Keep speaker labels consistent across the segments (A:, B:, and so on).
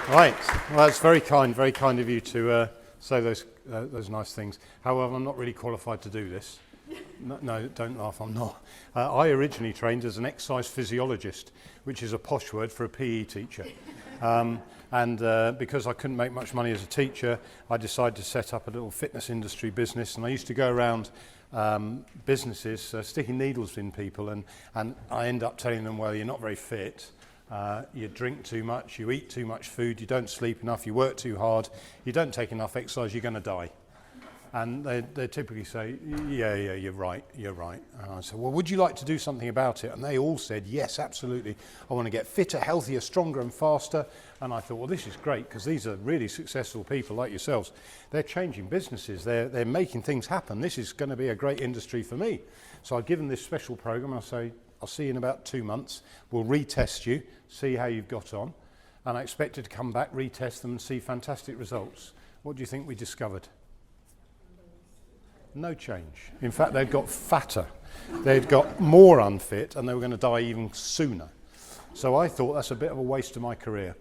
A: Right. Well, that's very kind of you to say those nice things. However, I'm not really qualified to do this. No, don't laugh, I'm not. I originally trained as an exercise physiologist, which is a posh word for a PE teacher. And because I couldn't make much money as a teacher, I decided to set up a little fitness industry business. And I used to go around businesses sticking needles in people, and I end up telling them, well, you're not very fit. You drink too much, you eat too much food, you don't sleep enough, you work too hard, you don't take enough exercise, you're going to die. And they typically say, yeah, you're right. And I said, well, would you like to do something about it? And they all said, yes, absolutely. I want to get fitter, healthier, stronger and faster. And I thought, well, this is great, because these are really successful people like yourselves. They're changing businesses. They're making things happen. This is going to be a great industry for me. So I'd give them this special program. I say, I'll see you in about 2 months. We'll retest you, see how you've got on. And I expected to come back, retest them and see fantastic results. What do you think we discovered? No change. In fact, they'd got fatter. They'd got more unfit, and they were going to die even sooner. So I thought that's a bit of a waste of my career.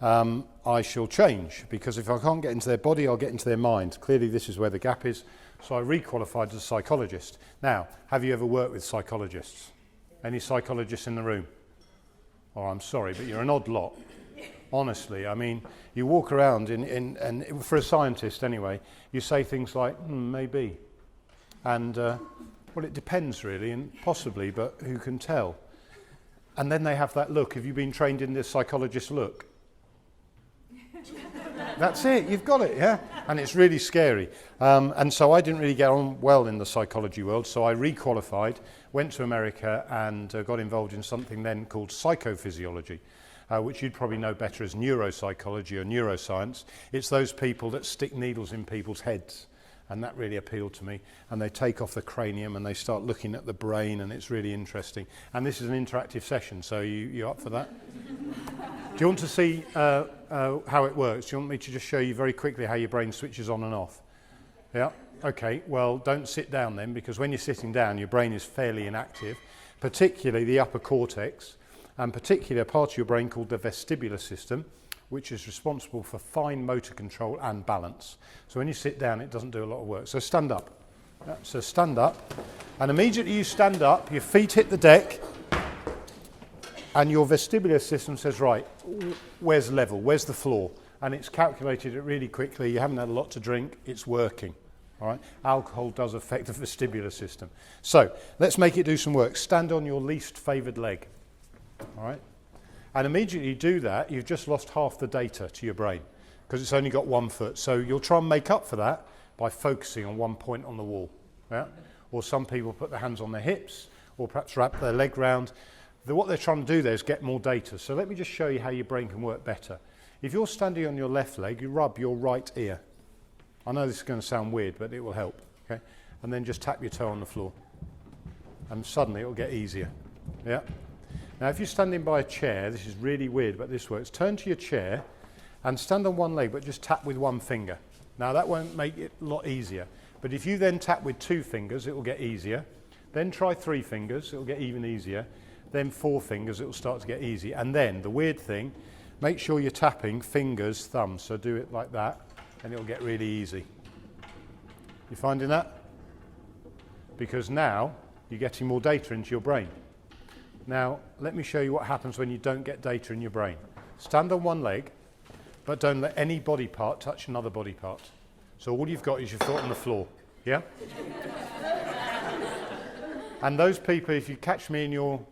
A: I shall change, because if I can't get into their body, I'll get into their mind. Clearly, this is where the gap is. So I requalified as a psychologist. Now, have you ever worked with psychologists? Any psychologists in the room? Oh, I'm sorry, but you're an odd lot. Honestly, I mean, you walk around and for a scientist anyway, you say things like, maybe. And, well, it depends really, and possibly, but who can tell? And then they have that look. Have you been trained in this psychologist look? That's it, you've got it, yeah? And it's really scary. And so I didn't really get on well in the psychology world, so I requalified, went to America and got involved in something then called psychophysiology, which you'd probably know better as neuropsychology or neuroscience. It's those people that stick needles in people's heads. And that really appealed to me. And they take off the cranium and they start looking at the brain, and it's really interesting. And this is an interactive session, so you up for that? Do you want to see how it works? Do you want me to just show you very quickly how your brain switches on and off? Yeah? Okay, well, don't sit down then, because when you're sitting down, your brain is fairly inactive, particularly the upper cortex, and particularly a part of your brain called the vestibular system, which is responsible for fine motor control and balance. So when you sit down, it doesn't do a lot of work. So stand up. Yeah, so stand up. And immediately you stand up, your feet hit the deck, and your vestibular system says, right, where's level? Where's the floor? And it's calculated it really quickly. You haven't had a lot to drink. It's working. All right? Alcohol does affect the vestibular system. So let's make it do some work. Stand on your least favoured leg. All right? And immediately you do that, you've just lost half the data to your brain, because it's only got 1 foot. So you'll try and make up for that by focusing on one point on the wall. Yeah? Or some people put their hands on their hips, or perhaps wrap their leg round. What they're trying to do there is get more data. So let me just show you how your brain can work better. If you're standing on your left leg, you rub your right ear. I know this is going to sound weird, but it will help. Okay? And then just tap your toe on the floor. And suddenly it will get easier. Yeah? Now, if you're standing by a chair, this is really weird, but this works. Turn to your chair and stand on one leg, but just tap with one finger. Now, that won't make it a lot easier. But if you then tap with 2 fingers, it will get easier. Then try 3 fingers, it will get even easier. Then 4 fingers, it will start to get easy. And then, the weird thing, make sure you're tapping fingers, thumbs. So do it like that, and it will get really easy. You finding that? Because now, you're getting more data into your brain. Now, let me show you what happens when you don't get data in your brain. Stand on one leg, but don't let any body part touch another body part. So all you've got is your foot on the floor, yeah? And those people, if you catch me in your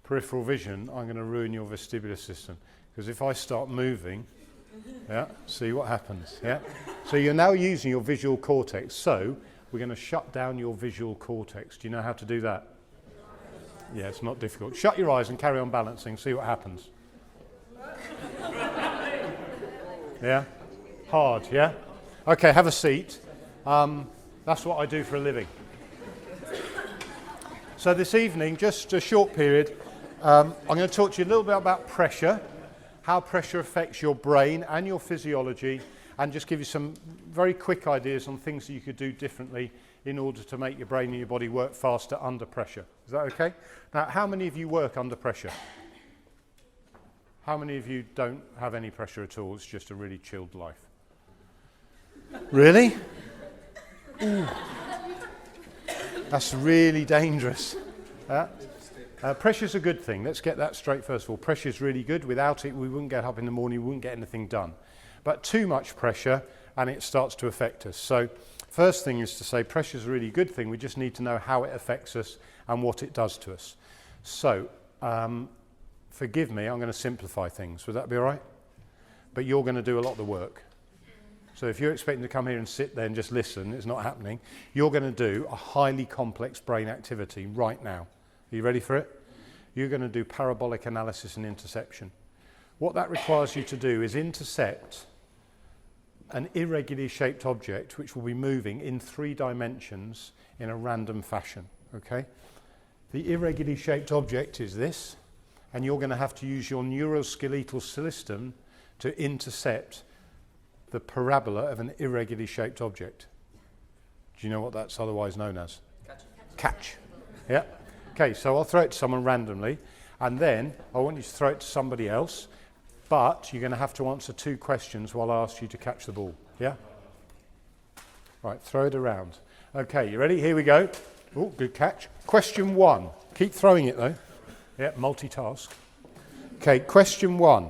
A: peripheral vision, I'm going to ruin your vestibular system. Because if I start moving, yeah, see what happens, yeah? So you're now using your visual cortex. So we're going to shut down your visual cortex. Do you know how to do that? Yeah, it's not difficult. Shut your eyes and carry on balancing. See what happens. Yeah? Hard, yeah? Okay, have a seat. That's what I do for a living. So this evening, just a short period, I'm going to talk to you a little bit about pressure, how pressure affects your brain and your physiology, and just give you some very quick ideas on things that you could do differently in order to make your brain and your body work faster under pressure. Is that okay? Now, how many of you work under pressure? How many of you don't have any pressure at all? It's just a really chilled life. Really? Ooh. That's really dangerous. Pressure's a good thing. Let's get that straight first of all. Pressure's really good. Without it, we wouldn't get up in the morning, we wouldn't get anything done. But too much pressure, and it starts to affect us. So first thing is to say pressure's a really good thing. We just need to know how it affects us and what it does to us. So forgive me, I'm going to simplify things. Would that be all right? But you're going to do a lot of the work. So if you're expecting to come here and sit there and just listen, it's not happening. You're going to do a highly complex brain activity right now. Are you ready for it? You're going to do parabolic analysis and interception. What that requires you to do is intercept an irregularly shaped object which will be moving in 3 dimensions in a random fashion. Okay? The irregularly shaped object is this, and you're going to have to use your neuroskeletal system to intercept the parabola of an irregularly shaped object. Do you know what that's otherwise known as? Catch. Yeah. Okay, so I'll throw it to someone randomly, and then I want you to throw it to somebody else, but you're going to have to answer 2 questions while I ask you to catch the ball. Yeah? Right, throw it around. Okay, you ready? Here we go. Oh, good catch. Question 1. Keep throwing it though. Yeah, multitask. Okay, question 1.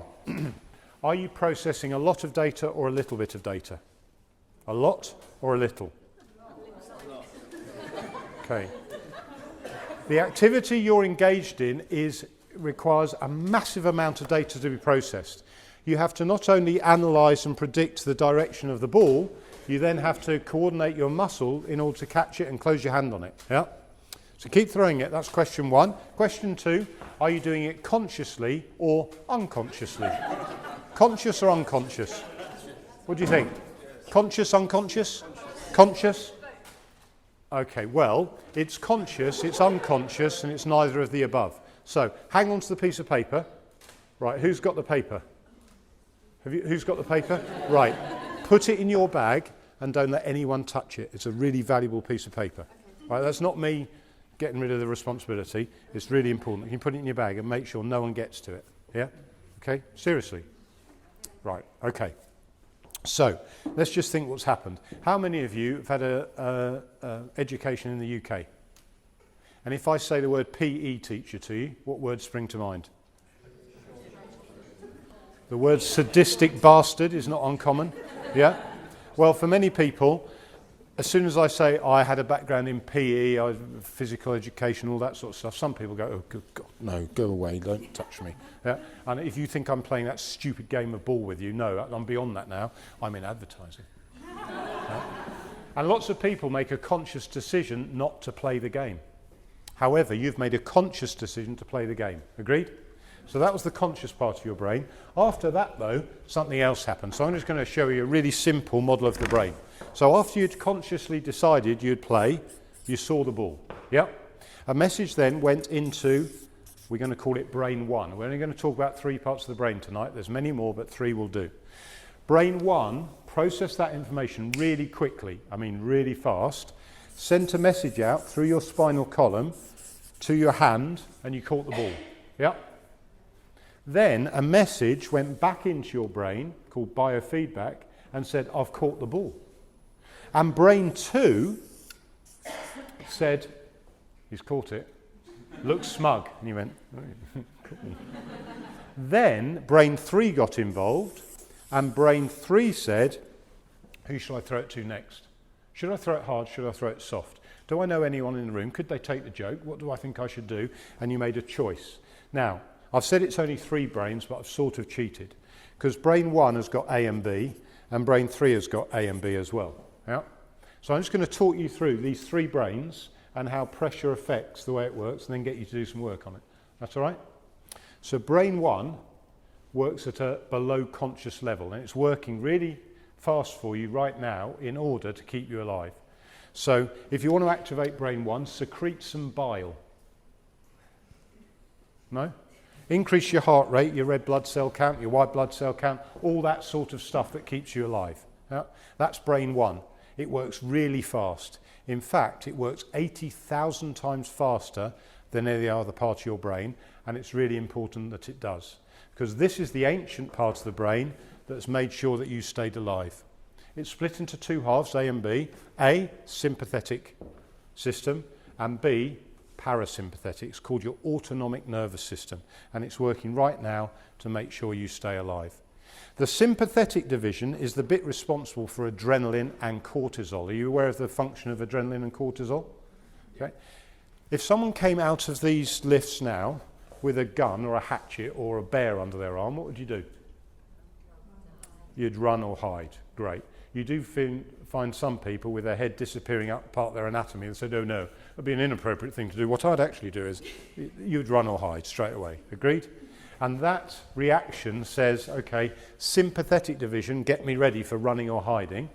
A: Are you processing a lot of data or a little bit of data? A lot or a little? Okay. The activity you're engaged in requires a massive amount of data to be processed. You have to not only analyse and predict the direction of the ball, you then have to coordinate your muscle in order to catch it and close your hand on it. Yeah? So keep throwing it. That's question 1. Question 2, are you doing it consciously or unconsciously? Conscious or unconscious? What do you think? Conscious, unconscious? Conscious? Okay, well, it's conscious, it's unconscious, and it's neither of the above. So, hang on to the piece of paper. Right, who's got the paper? Who's got the paper? Right, put it in your bag and don't let anyone touch it. It's a really valuable piece of paper. Right, that's not me getting rid of the responsibility. It's really important. You can put it in your bag and make sure no one gets to it. Yeah? Okay? Seriously. Right, okay. So, let's just think what's happened. How many of you have had an education in the UK? And if I say the word PE teacher to you, what words spring to mind? The word sadistic bastard is not uncommon. Yeah? Well, for many people, as soon as I say I had a background in PE, physical education, all that sort of stuff, some people go, oh, good God, no, go away, don't touch me. Yeah? And if you think I'm playing that stupid game of ball with you, no, I'm beyond that now. I'm in advertising. Yeah? And lots of people make a conscious decision not to play the game. However, you've made a conscious decision to play the game. Agreed? So that was the conscious part of your brain. After that, though, something else happened. So I'm just going to show you a really simple model of the brain. So after you'd consciously decided you'd play, you saw the ball. Yep. A message then went into, we're going to call it brain 1. We're only going to talk about 3 parts of the brain tonight. There's many more, but 3 will do. Brain 1 processed that information really quickly, I mean really fast, sent a message out through your spinal column to your hand, and you caught the ball. Yep. Then a message went back into your brain, called biofeedback, and said, I've caught the ball. And brain 2 said, he's caught it, looks smug. And you went, oh, cool. Then brain 3 got involved, and brain 3 said, who shall I throw it to next? Should I throw it hard? Should I throw it soft? Do I know anyone in the room? Could they take the joke? What do I think I should do? And you made a choice. Now, I've said it's only 3 brains, but I've sort of cheated. Because brain 1 has got A and B, and brain 3 has got A and B as well. Yeah? So I'm just going to talk you through these 3 brains and how pressure affects the way it works, and then get you to do some work on it. That's all right? So brain 1 works at a below conscious level, and it's working really fast for you right now in order to keep you alive. So if you want to activate brain 1, secrete some bile. No? Increase your heart rate, your red blood cell count, your white blood cell count, all that sort of stuff that keeps you alive. Yeah? That's brain 1. It works really fast. In fact, it works 80,000 times faster than any other part of your brain, and it's really important that it does. because this is the ancient part of the brain that's made sure that you stayed alive. It's split into two halves, A and B. A, sympathetic system, and B, parasympathetic. It's called your autonomic nervous system, and it's working right now to make sure you stay alive. The sympathetic division is the bit responsible for adrenaline and cortisol. Are you aware of the function of adrenaline and cortisol? Okay. If someone came out of these lifts now with a gun or a hatchet or a bear under their arm, what would you do? You'd run or hide. Great. You do find some people with their head disappearing up part of their anatomy and said, oh no, it would be an inappropriate thing to do. What I'd actually do is you'd run or hide straight away. Agreed? And that reaction says, okay, sympathetic division, get me ready for running or hiding.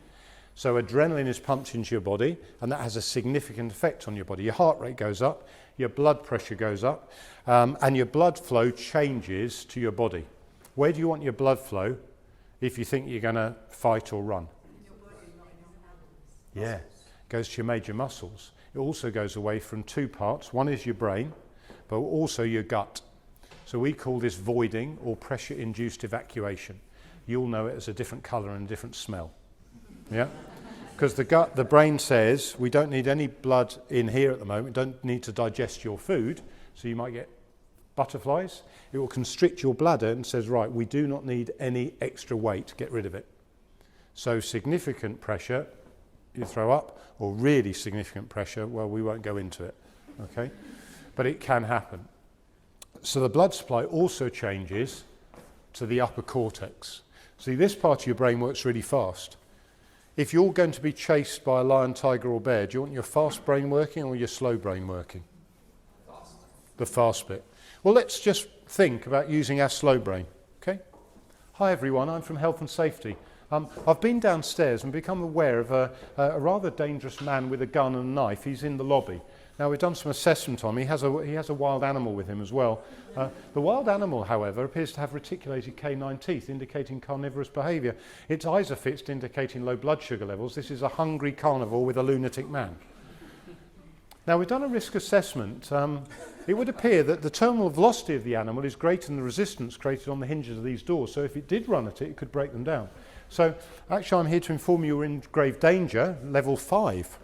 A: So adrenaline is pumped into your body, and that has a significant effect on your body. Your heart rate goes up, your blood pressure goes up, and your blood flow changes to your body. Where do you want your blood flow if you think you're going to fight or run? Yeah, it goes to your major muscles. It also goes away from two parts. One is your brain, but also your gut. So we call this voiding or pressure-induced evacuation. You'll know it as a different colour and a different smell. Yeah? Because the brain says, we don't need any blood in here at the moment, we don't need to digest your food, so you might get butterflies. It will constrict your bladder and says, right, we do not need any extra weight, get rid of it. So significant pressure, you throw up, or really significant pressure, well, we won't go into it, okay? But it can happen. So the blood supply also changes to the upper cortex. See, this part of your brain works really fast. If you're going to be chased by a lion, tiger or bear, do you want your fast brain working or your slow brain working? Fast. The fast bit. Well, let's just think about using our slow brain, okay? Hi everyone, I'm from Health and Safety. I've been downstairs and become aware of a rather dangerous man with a gun and a knife. He's in the lobby. Now, we've done some assessment on him. He has a wild animal with him as well. The wild animal, however, appears to have reticulated canine teeth, indicating carnivorous behaviour. Its eyes are fixed, indicating low blood sugar levels. This is a hungry carnivore with a lunatic man. Now, we've done a risk assessment. It would appear that the terminal velocity of the animal is greater than the resistance created on the hinges of these doors. So if it did run at it, it could break them down. So actually, I'm here to inform you we're in grave danger, level 5.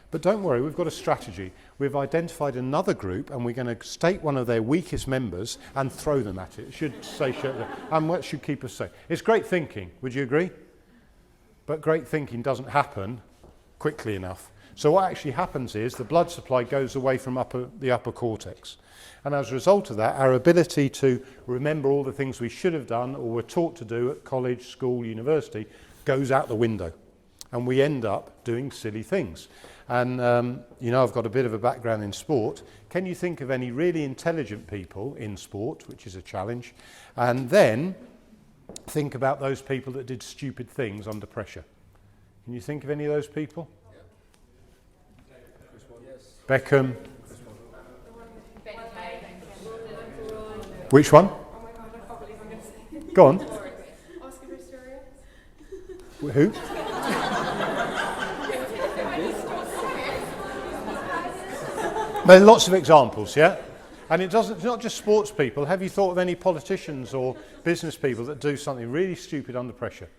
A: But don't worry, we've got a strategy. We've identified another group, and we're going to state one of their weakest members and throw them at it. It should say, and what should keep us safe? It's great thinking, would you agree? But great thinking doesn't happen quickly enough. So what actually happens is the blood supply goes away from the upper cortex. And as a result of that, our ability to remember all the things we should have done or were taught to do at college, school, university goes out the window. And we end up doing silly things. And, I've got a bit of a background in sport. Can you think of any really intelligent people in sport, which is a challenge, and then think about those people that did stupid things under pressure? Can you think of any of those people? Yeah. Beckham. Which one?
B: Oh my God, I can't believe I'm going to say.
A: Go on.
B: Oscar Pistorius.
A: Who? There are lots of examples, yeah? And it's not just sports people. Have you thought of any politicians or business people that do something really stupid under pressure?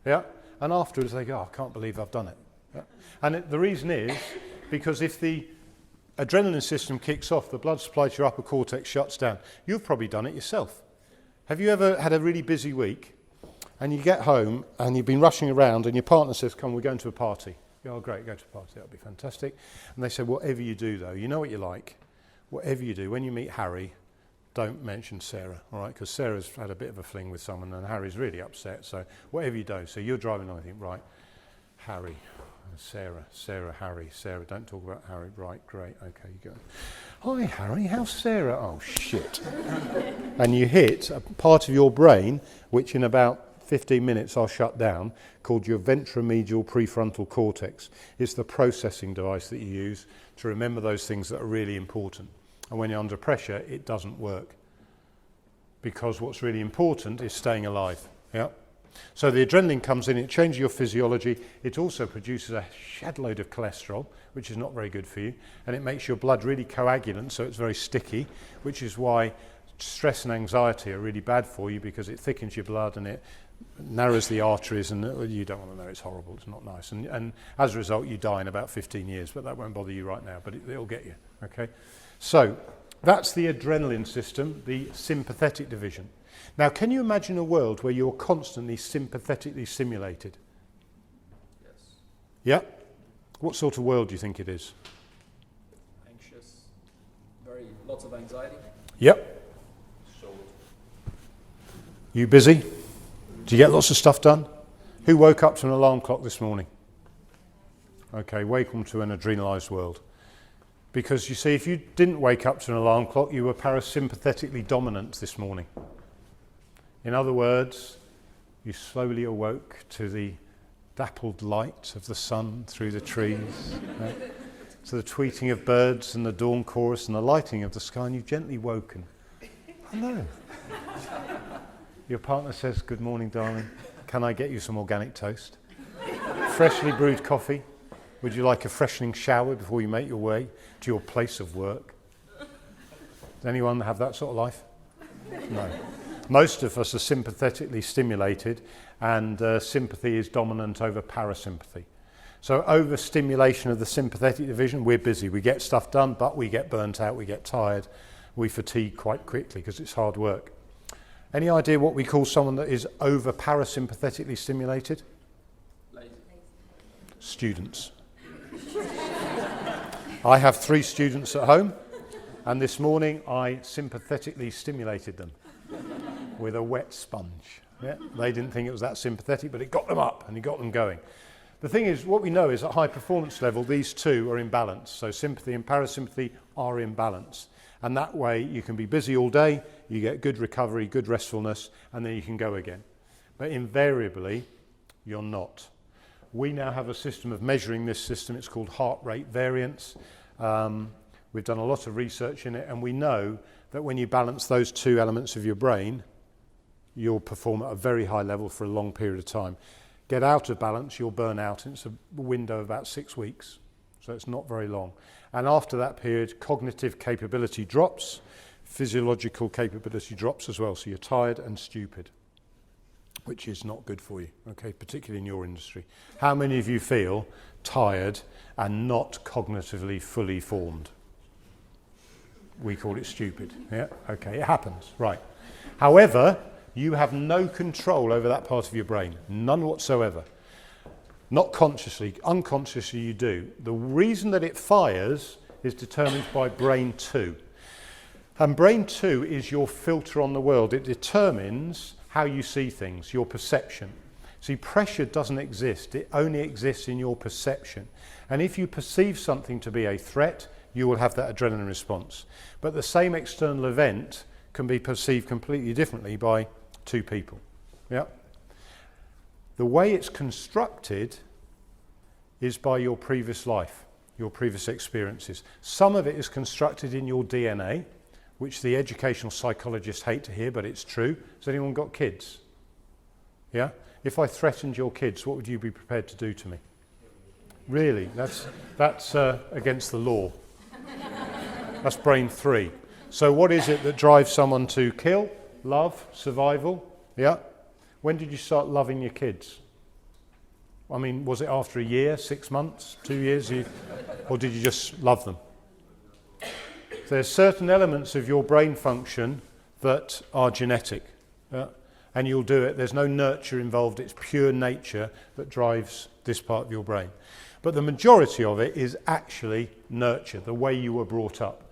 A: Yeah? And afterwards they go, oh, I can't believe I've done it. Yeah? And the reason is because if the adrenaline system kicks off, the blood supply to your upper cortex shuts down. You've probably done it yourself. Have you ever had a really busy week and you get home and you've been rushing around and your partner says, come, we're going to a party. You go, oh, great, go to a party, that'll be fantastic. And they say, whatever you do, though, you know what you're like. Whatever you do, when you meet Harry, don't mention Sarah, all right? Because Sarah's had a bit of a fling with someone and Harry's really upset. So whatever you do, so you're driving on, I think, right, Harry. Sarah, Harry, Sarah, don't talk about Harry, right, great, okay, you go. Hi Harry, how's Sarah? Oh shit. And you hit a part of your brain, which in about 15 minutes I'll shut down, called your ventromedial prefrontal cortex. It's the processing device that you use to remember those things that are really important. And when you're under pressure, it doesn't work. Because what's really important is staying alive, yeah? So the adrenaline comes in, it changes your physiology, it also produces a shed load of cholesterol, which is not very good for you, and it makes your blood really coagulant, so it's very sticky, which is why stress and anxiety are really bad for you because it thickens your blood and it narrows the arteries, and you don't want to know, it's horrible, it's not nice. And as a result, you die in about 15 years, but that won't bother you right now, but it'll get you, okay? So that's the adrenaline system, the sympathetic division. Now, can you imagine a world where you're constantly sympathetically stimulated?
C: Yes.
A: Yeah? What sort of world do you think it is?
C: Anxious. Lots of anxiety.
A: Yep.
C: Short.
A: You busy? Do you get lots of stuff done? Who woke up to an alarm clock this morning? Okay, welcome to an adrenalised world. Because you see, if you didn't wake up to an alarm clock, you were parasympathetically dominant this morning. In other words, you slowly awoke to the dappled light of the sun through the trees, to the tweeting of birds and the dawn chorus and the lighting of the sky, and you've gently woken. Hello. Your partner says, "Good morning, darling. Can I get you some organic toast? Freshly brewed coffee? Would you like a freshening shower before you make your way to your place of work?" Does anyone have that sort of life? No. Most of us are sympathetically stimulated, and sympathy is dominant over parasympathy. So overstimulation of the sympathetic division, we're busy, we get stuff done, but we get burnt out, we get tired, we fatigue quite quickly because it's hard work. Any idea what we call someone that is over parasympathetically stimulated?
C: Lazy.
A: Students. I have 3 students at home, and this morning I sympathetically stimulated them with a wet sponge. Yeah? They didn't think it was that sympathetic, but it got them up and it got them going. The thing is, what we know is at high performance level, these two are in balance. So sympathy and parasympathy are in balance. And that way you can be busy all day, you get good recovery, good restfulness, and then you can go again. But invariably, you're not. We now have a system of measuring this system. It's called heart rate variance. We've done a lot of research in it, and we know that when you balance those 2 elements of your brain, you'll perform at a very high level for a long period of time. Get out of balance, you'll burn out, and it's a window of about 6 weeks. So it's not very long. And after that period, cognitive capability drops, physiological capability drops as well. So you're tired and stupid, which is not good for you, okay, particularly in your industry. How many of you feel tired and not cognitively fully formed? We call it stupid. Yeah, okay, it happens, right. However, you have no control over that part of your brain, none whatsoever. Not consciously, unconsciously you do. The reason that it fires is determined by brain 2. And brain 2 is your filter on the world. It determines how you see things, your perception. See, pressure doesn't exist. It only exists in your perception. And if you perceive something to be a threat, you will have that adrenaline response. But the same external event can be perceived completely differently by 2 people. Yeah. The way it's constructed is by your previous life, your previous experiences. Some of it is constructed in your DNA, which the educational psychologists hate to hear, but it's true. Has anyone got kids? Yeah? If I threatened your kids, what would you be prepared to do to me? Really? That's against the law. That's brain 3. So what is it that drives someone to kill, love, survival? Yeah? When did you start loving your kids? I mean, was it after a year, 6 months, 2 years, or did you just love them? There's certain elements of your brain function that are genetic, and you'll do it. There's no nurture involved. It's pure nature that drives this part of your brain. But the majority of it is actually nurture, the way you were brought up.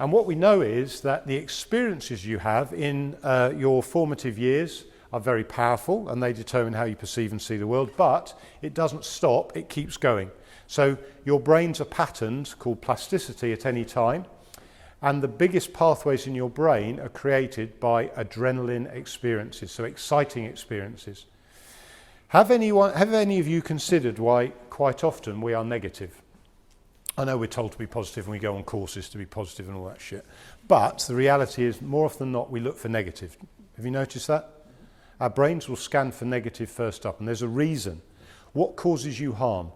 A: And what we know is that the experiences you have in your formative years are very powerful, and they determine how you perceive and see the world, but it doesn't stop, it keeps going. So your brains are patterned, called plasticity, at any time, and the biggest pathways in your brain are created by adrenaline experiences, so exciting experiences. Have any of you considered why quite often we are negative? I know we're told to be positive and we go on courses to be positive and all that shit, but the reality is more often than not we look for negative. Have you noticed that? Our brains will scan for negative first up, and there's a reason. What causes you harm?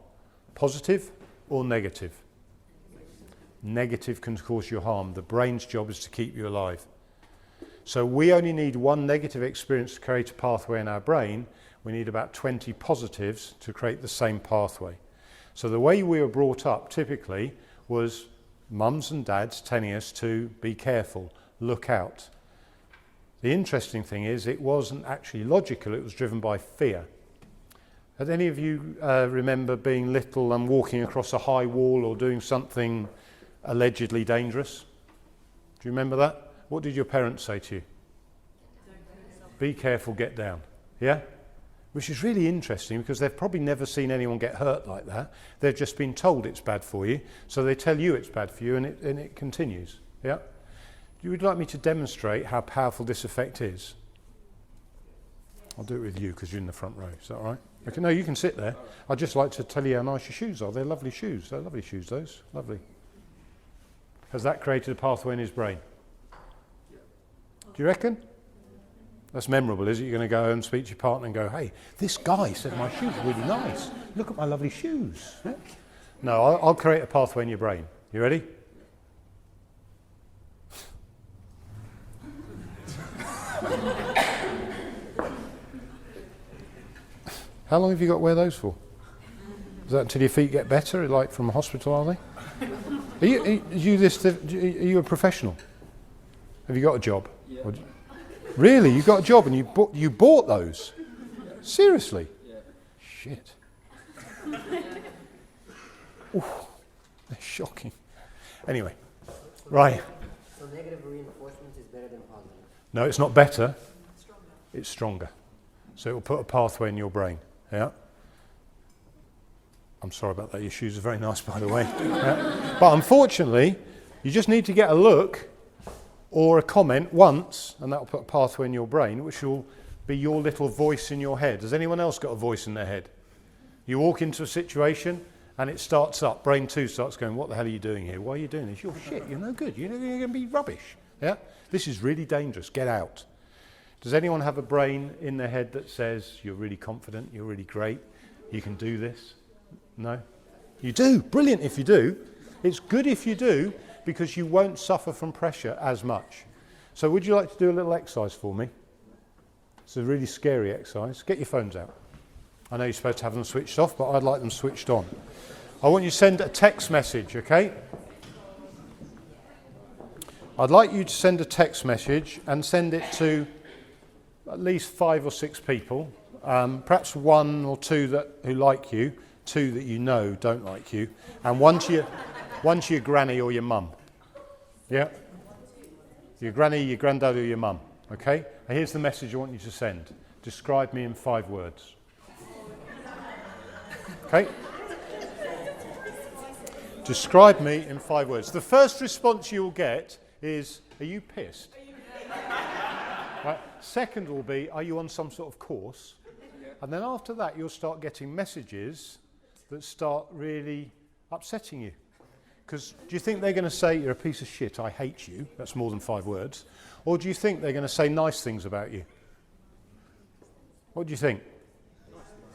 A: Positive or negative? Negative can cause you harm. The brain's job is to keep you alive. So we only need one negative experience to create a pathway in our brain. We need about 20 positives to create the same pathway. So the way we were brought up typically was mums and dads telling us to be careful, look out. The interesting thing is it wasn't actually logical, it was driven by fear. Had any of you remember being little and walking across a high wall or doing something allegedly dangerous? Do you remember that? What did your parents say to you? Be careful, get down. Yeah? Which is really interesting because they've probably never seen anyone get hurt like that. They've just been told it's bad for you, so they tell you it's bad for you and it continues. Yeah? You would like me to demonstrate how powerful this effect is? I'll do it with you because you're in the front row. Is that all right? Okay, no, you can sit there. I'd just like to tell you how nice your shoes are. They're lovely shoes. They're lovely shoes, those. Lovely. Has that created a pathway in his brain? Do you reckon? That's memorable, is it? You're going to go and speak to your partner and go, hey, this guy said my shoes are really nice. Look at my lovely shoes. Yeah? No, I'll create a pathway in your brain. You ready? How long have you got to wear those for? Is that until your feet get better, like from a hospital, are they? Are you a professional? Have you got a job?
C: Yeah.
A: Really? You got a job and you bought those?
C: Yeah.
A: Seriously?
C: Yeah.
A: Shit. Ooh, they're shocking. Anyway, right.
D: So negative reinforcement is better than positive?
A: No, it's not better. It's stronger. So it will put a pathway in your brain. Yeah. I'm sorry about that. Your shoes are very nice, by the way. Yeah. But unfortunately, you just need to get a look or a comment once, and that will put a pathway in your brain, which will be your little voice in your head. Has anyone else got a voice in their head? You walk into a situation, and it starts up. Brain 2 starts going, what the hell are you doing here? Why are you doing this? You're shit. You're no good. You're going to be rubbish. Yeah? This is really dangerous. Get out. Does anyone have a brain in their head that says, you're really confident, you're really great, you can do this? No? You do. Brilliant if you do. It's good if you do, because you won't suffer from pressure as much. So would you like to do a little exercise for me? It's a really scary exercise. Get your phones out. I know you're supposed to have them switched off, but I'd like them switched on. I want you to send a text message, okay? I'd like you to send a text message and send it to at least 5 or 6 people, perhaps 1 or 2 who like you, 2 that you know don't like you, and one to your granny or your mum. Yeah? Your granny, your granddad or your mum. Okay? And here's the message I want you to send. Describe me in 5 words. Okay? Describe me in 5 words. The first response you'll get is, are you pissed? Right. Second will be, are you on some sort of course? And then after that, you'll start getting messages that start really upsetting you. Because do you think they're going to say, you're a piece of shit, I hate you? That's more than 5 words. Or do you think they're going to say nice things about you? What do you think?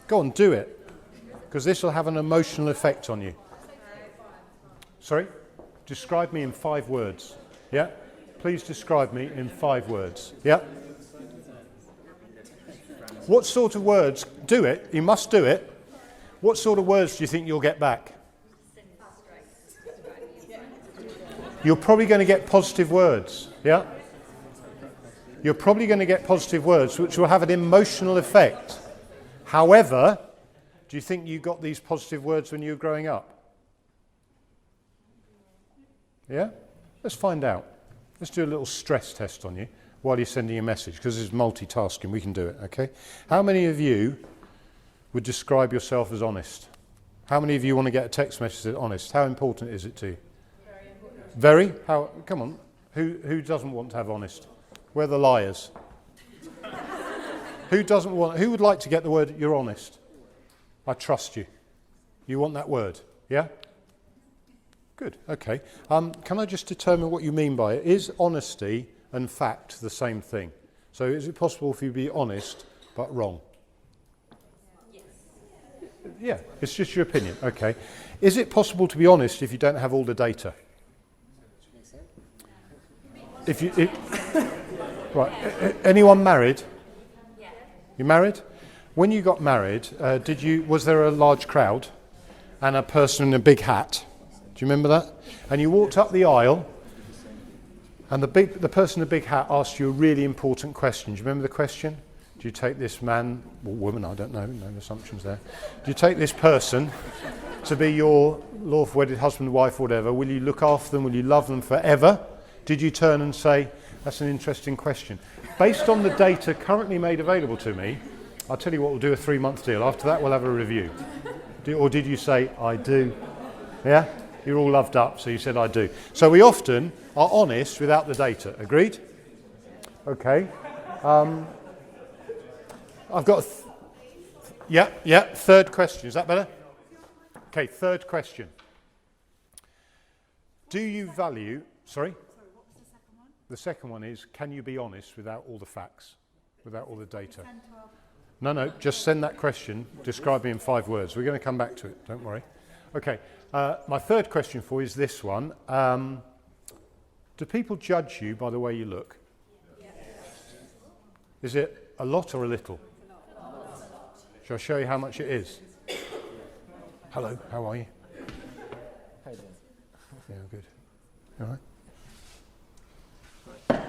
A: Go on, do it. Because this will have an emotional effect on you. Sorry? Describe me in 5 words. Yeah? Please describe me in 5 words. Yeah? What sort of words? Do it. You must do it. What sort of words do you think you'll get back? You're probably going to get positive words. Yeah? You're probably going to get positive words which will have an emotional effect. However, do you think you got these positive words when you were growing up? Yeah? Let's find out. Let's do a little stress test on you while you're sending a message, because this is multitasking. We can do it, okay? How many of you would describe yourself as honest? How many of you want to get a text message that's honest? How important is it to you?
B: Very important.
A: Very? How? Come on. Who doesn't want to have honest? We're the liars. Who doesn't want? Who would like to get the word, you're honest? I trust you. You want that word? Yeah? Good, okay. Can I just determine what you mean by it? Is honesty and fact the same thing? So is it possible for you to be honest but wrong?
B: Yes.
A: Yeah, it's just your opinion, okay. Is it possible to be honest if you don't have all the data? If you, Right. Anyone married?
B: Yeah.
A: You married? When you got married, was there a large crowd and a person in a big hat? Do you remember that? And you walked up the aisle, and the person in the big hat asked you a really important question. Do you remember the question? Do you take this man, or woman, I don't know, no assumptions there. Do you take this person to be your lawful wedded husband, wife, whatever? Will you look after them? Will you love them forever? Did you turn and say, that's an interesting question? Based on the data currently made available to me, I'll tell you what, we'll do a 3-month deal. After that, we'll have a review. Or did you say, I do? Yeah? You're all loved up, so you said, I do. So we often are honest without the data. Agreed? Okay. I've got third question. Is that better? Okay, third question. Do you value... Sorry, what was the second one? The second one is, can you be honest without all the facts, without all the data? No, just send that question, describe me in 5 words. We're going to come back to it, don't worry. Okay, my third question for you is this one. Do people judge you by the way you look? Yes. Is it a lot or a little? Shall I show you how much it is? Hello, how are you?
D: How you doing?
A: Yeah, good. All right.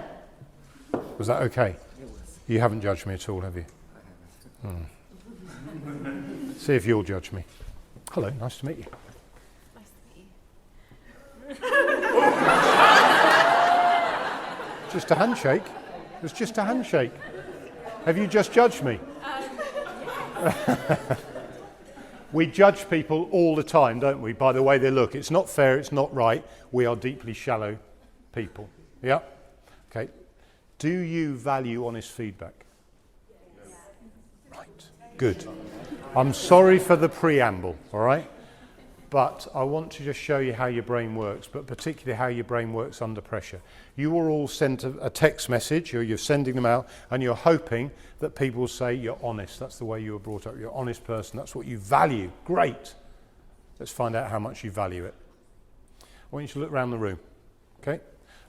A: Was that okay?
D: It was.
A: You haven't judged me at all, have you?
D: I haven't.
A: See if you'll judge me. Hello, nice to meet you.
B: Nice to meet you.
A: Just a handshake. It was just a handshake. Have you just judged me? We judge people all the time, don't we, by the way they look. It's not fair, it's not right. We are deeply shallow people. Yeah? Okay. Do you value honest feedback? Yes. Right. Good. I'm sorry for the preamble, all right? But I want to just show you how your brain works, but particularly how your brain works under pressure. You were all sent a text message, or you're sending them out, and you're hoping that people will say you're honest. That's the way you were brought up. You're an honest person. That's what you value. Great. Let's find out how much you value it. I want you to look around the room, okay?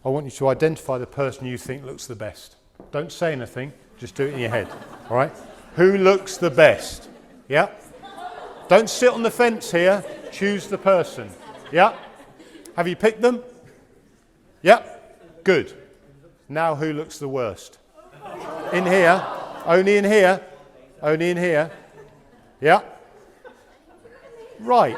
A: I want you to identify the person you think looks the best. Don't say anything, just do it in your head, all right? Who looks the best? Yeah? Don't sit on the fence here. Choose the person. Yeah? Have you picked them? Yeah? Good. Now who looks the worst? In here. Only in here. Only in here. Yeah? Right.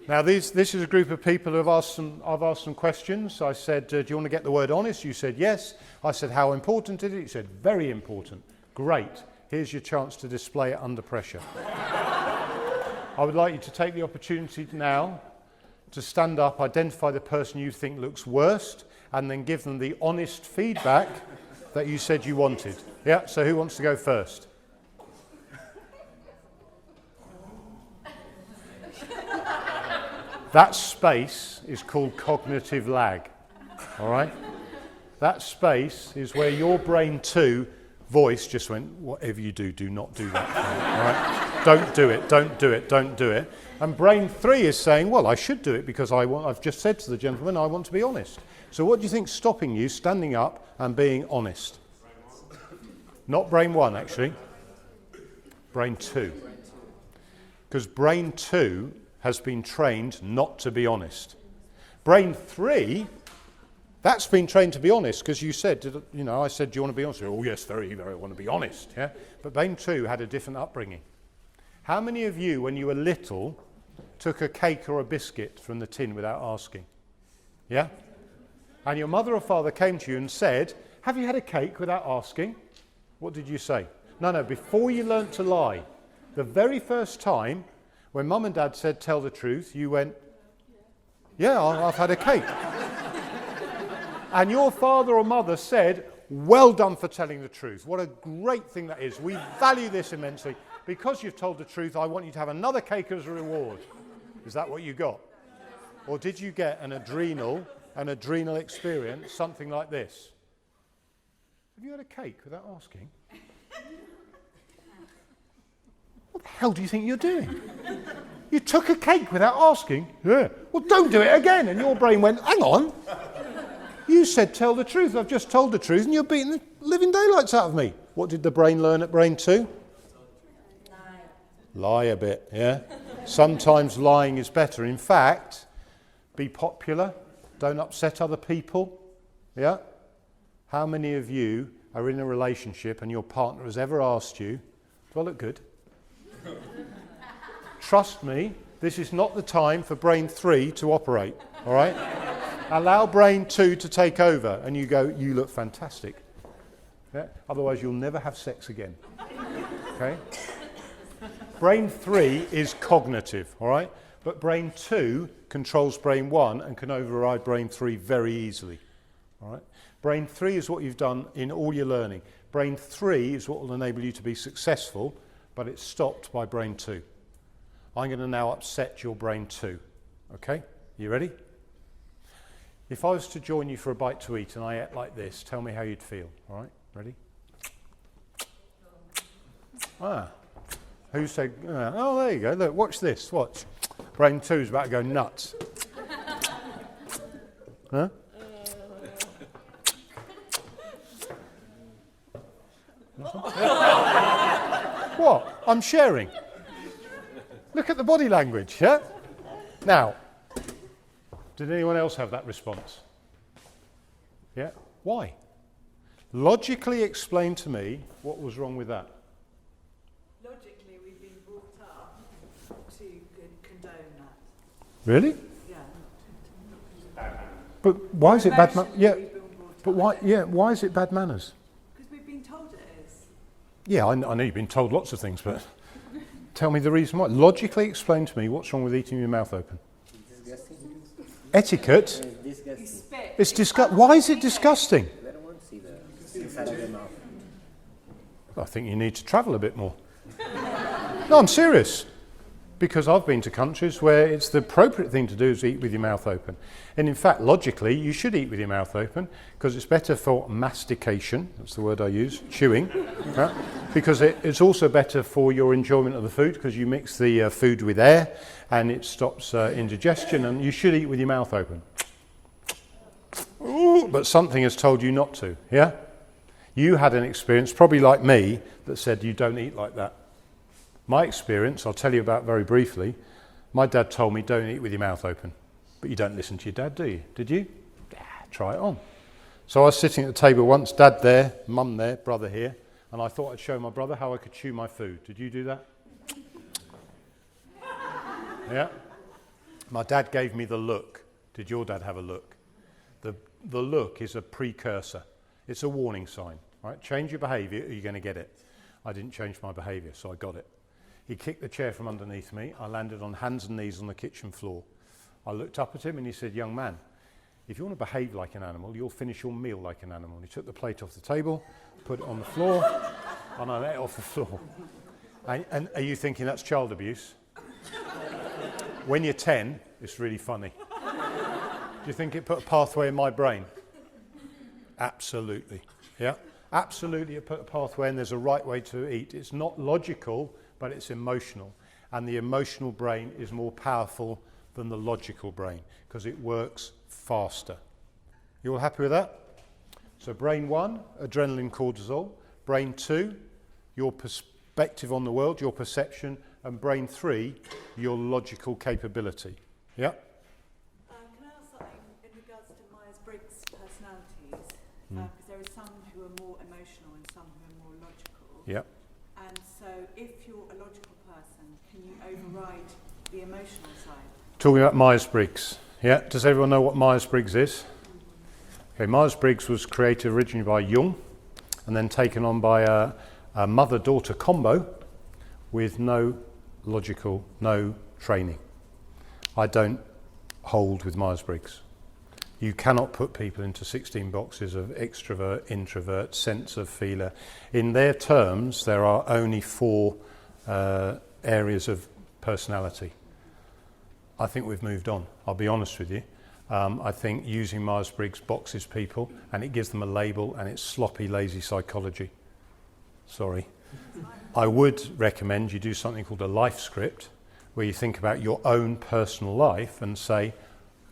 A: Now this is a group of people who I've asked some questions. I said, do you want to get the word honest? You said yes. I said, how important is it? You said, very important. Great. Here's your chance to display it under pressure. I would like you to take the opportunity now to stand up, identify the person you think looks worst, and then give them the honest feedback that you said you wanted. Yeah, so who wants to go first? That space is called cognitive lag, all right? That space is where your brain too voice just went, whatever you do, do not do that. All right? Don't do it, don't do it, don't do it. And brain 3 is saying, well, I should do it because I've just said to the gentleman, I want to be honest. So what do you think's stopping you standing up and being honest? Not brain 1, actually. Brain 2. Because brain 2 has been trained not to be honest. Brain 3... that's been trained to be honest, because you said, I said, do you want to be honest? Oh, yes, very, very, I want to be honest. Yeah? But brain 2 had a different upbringing. How many of you, when you were little, took a cake or a biscuit from the tin without asking? Yeah? And your mother or father came to you and said, have you had a cake without asking? What did you say? No, before you learnt to lie, the very first time, when mum and dad said, tell the truth, you went, yeah, I've had a cake. And your father or mother said, well done for telling the truth. What a great thing that is. We value this immensely. Because you've told the truth, I want you to have another cake as a reward. Is that what you got? Or did you get an adrenal experience, something like this? Have you had a cake without asking? What the hell do you think you're doing? You took a cake without asking? Yeah. Well, don't do it again. And your brain went, hang on. You said tell the truth. I've just told the truth and you're beating the living daylights out of me. What did the brain learn at brain 2? Lie a bit, yeah? Sometimes lying is better. In fact, be popular. Don't upset other people, yeah? How many of you are in a relationship and your partner has ever asked you, do I look good? Trust me, this is not the time for brain 3 to operate, all right? Allow brain 2 to take over and you go, you look fantastic. Yeah? Otherwise, you'll never have sex again, okay? Brain 3 is cognitive, all right? But brain 2 controls brain 1 and can override brain 3 very easily, all right? Brain 3 is what you've done in all your learning. Brain 3 is what will enable you to be successful, but it's stopped by brain 2. I'm going to now upset your brain 2, okay? You ready? If I was to join you for a bite to eat and I ate like this, tell me how you'd feel, all right? Ready? Who said, oh, there you go, look, watch this, watch. Brain 2's about to go nuts. Huh? What? I'm sharing. Look at the body language, yeah? Now, did anyone else have that response? Yeah? Why? Logically explain to me what was wrong with that.
E: Logically, we've been brought up to condone that.
A: Really?
E: Yeah.
A: But why is it bad
E: Emotionally,
A: Yeah,
E: we've been brought
A: but
E: up.
A: why? Yeah, why is it bad manners?
E: Because we've been told it is.
A: Yeah, I know you've been told lots of things, but tell me the reason why. Logically explain to me what's wrong with eating with your mouth open.
D: Disgusting.
A: Etiquette?
D: It's
E: You
D: disgusting.
E: spit.
A: It's disgusting. Why is it disgusting?
D: They don't want to see the inside of their mouth.
A: I think you need to travel a bit more. No, I'm serious. Because I've been to countries where it's the appropriate thing to do is eat with your mouth open. And in fact, logically, you should eat with your mouth open because it's better for mastication, that's the word I use, chewing, right? Because it's also better for your enjoyment of the food because you mix the food with air and it stops indigestion, and you should eat with your mouth open. Ooh, but something has told you not to, yeah? You had an experience, probably like me, that said you don't eat like that. My experience, I'll tell you about very briefly. My dad told me don't eat with your mouth open. But you don't listen to your dad, do you? Did you? Yeah, try it on. So I was sitting at the table once, dad there, mum there, brother here, and I thought I'd show my brother how I could chew my food. Did you do that? Yeah? My dad gave me the look. Did your dad have a look? The look is a precursor. It's a warning sign, right? Change your behaviour or you're going to get it. I didn't change my behaviour, so I got it. He kicked the chair from underneath me. I landed on hands and knees on the kitchen floor. I looked up at him and he said, young man, if you want to behave like an animal, you'll finish your meal like an animal. And he took the plate off the table, put it on the floor, and I ate it off the floor. And are you thinking that's child abuse? When you're 10, it's really funny. Do you think it put a pathway in my brain? Absolutely. Yeah? Absolutely, it put a pathway, and there's a right way to eat. It's not logical, but it's emotional. And the emotional brain is more powerful than the logical brain because it works faster. You all happy with that? So brain 1, adrenaline, cortisol. Brain 2, your perspective on the world, your perception. And brain 3, your logical capability. Yeah?
E: Can I ask something in regards to Myers-Briggs personalities? Because there are some who are more emotional and some who are more logical.
A: Yeah.
E: And so if you're a logical person, can you override the emotional side?
A: Talking about Myers-Briggs. Yeah. Does everyone know what Myers-Briggs is? Okay, Myers-Briggs was created originally by Jung and then taken on by a mother-daughter combo with no training. I don't hold with Myers-Briggs. You cannot put people into 16 boxes of extrovert, introvert, sensor, feeler. In their terms, there are only 4 areas of personality. I think we've moved on, I'll be honest with you. I think using Myers-Briggs boxes people and it gives them a label and it's sloppy, lazy psychology. Sorry. I would recommend you do something called a life script where you think about your own personal life and say,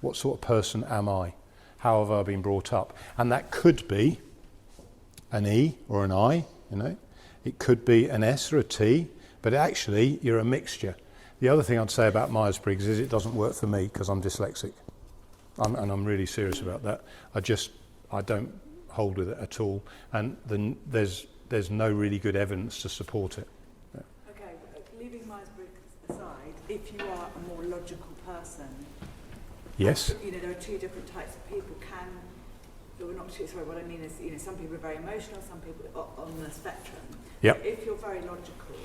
A: what sort of person am I? How have I been brought up? And that could be an E or an I, you know. It could be an S or a T, but actually you're a mixture. The other thing I'd say about Myers-Briggs is it doesn't work for me because I'm dyslexic. And I'm really serious about that. I don't hold with it at all. And there's no really good evidence to support it. Yeah.
E: Okay, leaving Myers-Briggs aside, if you are a more logical person,
A: Yes.
E: you know, there are two different types of people. What I mean is, you know, some people are very emotional, some people are on the spectrum.
A: Yep.
E: If you're very logical,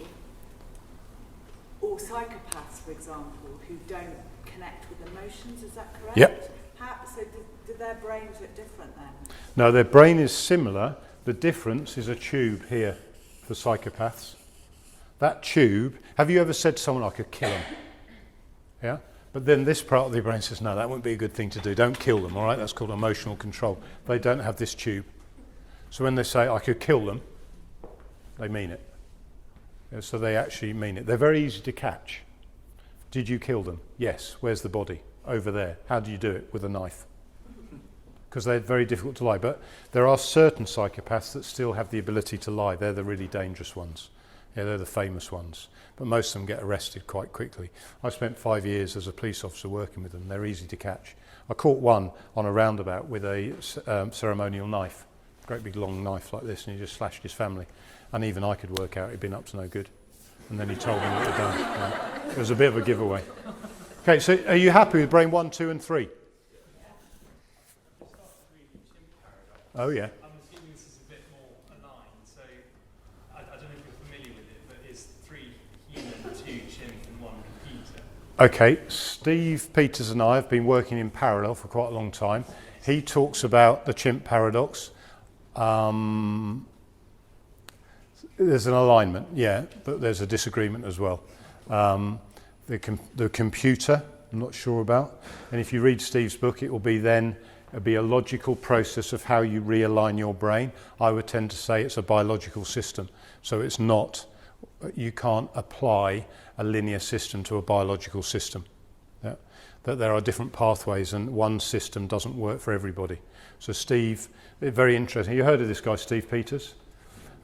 E: or psychopaths, for example, who don't connect with emotions, is that correct?
A: Yep.
E: So do their brains look different then?
A: No, their brain is similar. The difference is a tube here for psychopaths. That tube, have you ever said to someone, I could kill them? Yeah? But then this part of the brain says, no, that wouldn't be a good thing to do. Don't kill them, all right? That's called emotional control. They don't have this tube. So when they say, I could kill them, they mean it. Yeah, so they actually mean it. They're very easy to catch. Did you kill them? Yes. Where's the body? Over there. How do you do it? With a knife. Because they're very difficult to lie. But there are certain psychopaths that still have the ability to lie. They're the really dangerous ones. Yeah, they're the famous ones. But most of them get arrested quite quickly. I spent 5 years as a police officer working with them. They're easy to catch. I caught one on a roundabout with a ceremonial knife. Great big long knife like this, and he just slashed his family. And even I could work out he'd been up to no good. And then he told me what he'd done. Yeah. It was a bit of a giveaway. Okay, so are you happy with brain 1, 2 and 3? Oh yeah.
F: I'm assuming this is a bit more aligned, so I don't know if you're familiar with it, but it's 3 human, 2 chimp and 1 computer.
A: Okay, Steve Peters and I have been working in parallel for quite a long time. He talks about the chimp paradox. There's an alignment, yeah, but there's a disagreement as well. The computer, I'm not sure about. And if you read Steve's book, it will be then a logical process of how you realign your brain. I would tend to say it's a biological system. So it's not, you can't apply a linear system to a biological system. Yeah? That there are different pathways and one system doesn't work for everybody. So Steve, very interesting. You heard of this guy, Steve Peters?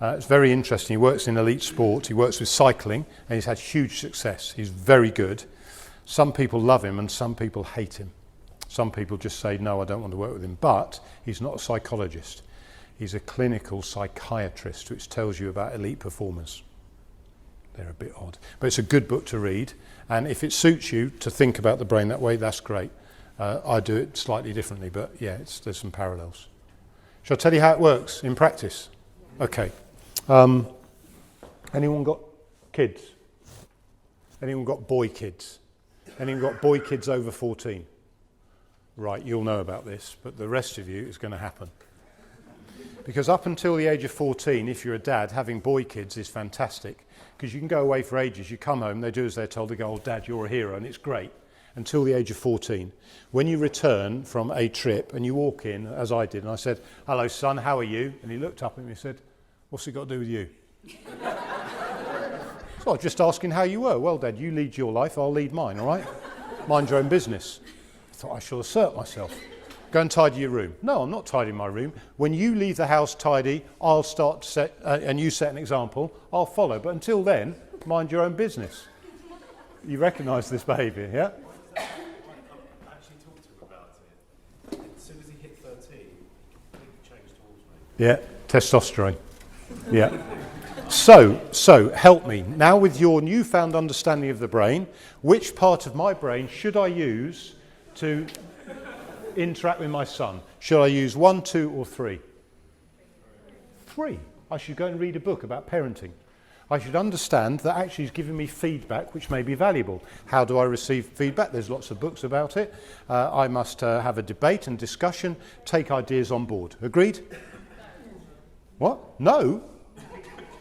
A: It's very interesting. He works in elite sport. He works with cycling and he's had huge success. He's very good. Some people love him and some people hate him. Some people just say, no, I don't want to work with him. But he's not a psychologist. He's a clinical psychiatrist, which tells you about elite performers. They're a bit odd. But it's a good book to read. And if it suits you to think about the brain that way, that's great. I do it slightly differently, but yeah, there's some parallels. Shall I tell you how it works in practice? Okay. Anyone got kids? Anyone got boy kids? Anyone got boy kids over 14? Right, you'll know about this, but the rest of you, it's going to happen. Because up until the age of 14, if you're a dad, having boy kids is fantastic. Because you can go away for ages, you come home, they do as they're told, they go, oh, Dad, you're a hero, and it's great. Until the age of 14. When you return from a trip and you walk in, as I did, and I said, hello, son, how are you? And he looked up at me and said, what's it got to do with you? So I was just asking how you were. Well, Dad, you lead your life, I'll lead mine, all right? Mind your own business. I thought I shall assert myself. Go and tidy your room. No, I'm not tidying my room. When you leave the house tidy, I'll start to set, and you set an example, I'll follow. But until then, mind your own business. You recognise this behaviour, yeah?
F: I actually talked to him about it. As soon as he hit 13, he changed towards me.
A: Yeah, testosterone. Yeah. So help me. Now with your newfound understanding of the brain, which part of my brain should I use to interact with my son? Should I use 1, 2 or 3? 3. I should go and read a book about parenting. I should understand that actually he's giving me feedback which may be valuable. How do I receive feedback? There's lots of books about it. I must have a debate and discussion, take ideas on board. Agreed? What? No?